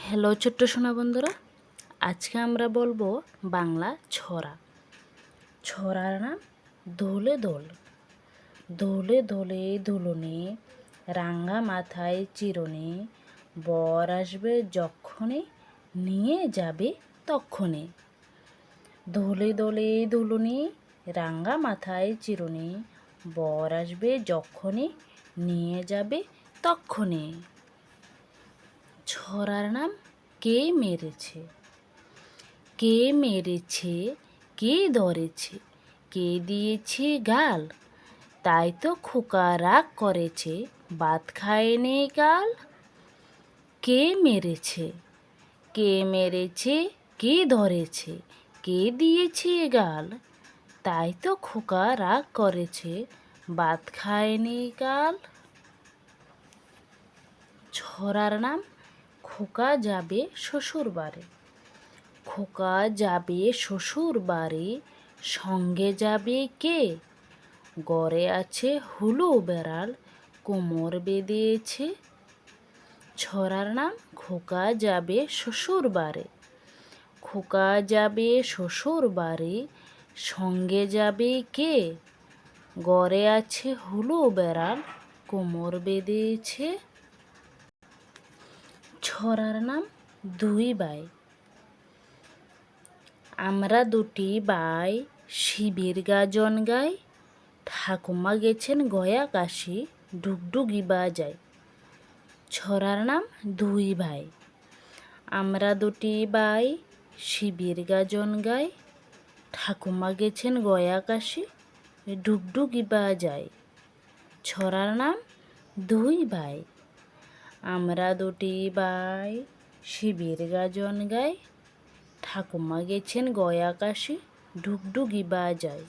Hello ছোট্ট সোনা বন্ধুরা, আজকে আমরা বলবো বাংলা ছড়া। ছড়ার নাম দোলে দোল। দোলে দোলে দুলুনি, রাঙা মাথায় চিরুনি, বর আসবে যক্ষণে, নিয়ে যাবে তক্ষণে। দোলে দোলে দুলুনি, রাঙা মাথায় চিরুনি, বর আসবে যক্ষণে, নিয়ে যাবে তক্ষণে। ছড়ার নাম কে মেরেছে। কে মেরেছে, কে ধরেছে, কে দিয়েছে গাল, তাই তো খোকা রাগ করেছে, ভাত খায়নি কাল। কে মেরেছে, কে মেরেছে, কে ধরেছে, কে দিয়েছে গাল, তাই তো খোকা রাগ করেছে, ভাত খায়নি কাল। ছড়ার নাম খোকা যাবে শ্বশুর বাড়ি। খোকা যাবে শ্বশুর বাড়ি, সঙ্গে যাবে কে, ঘরে আছে হুলু বেড়াল, কোমর বেঁধেছে। ছড়ার নাম খোকা যাবে শ্বশুর বাড়ি। খোকা যাবে শ্বশুর বাড়ি, সঙ্গে যাবে কে, ঘরে আছে হুলু বেড়াল, কোমর বেঁধেছে। ছড়ার নাম দুই ভাই। আমরা দুটি ভাই শিবের গাজন গাই, ঠাকুমা গেছেন গয়া কাশি, ডুগডুগি বাজায়। ছড়ার নাম দুই ভাই। আমরা দুটি ভাই শিবের গাজন গাই, ঠাকুমা গেছেন গয়া কাশি, ডুগডুগি বাজায়। ছড়ার নাম দুই ভাই। আমরা দুটি ভাই শিবের গাজন গাই, ঠাকুমা গেছেন গয়া কাশি, ডুগডুগি বাজায়।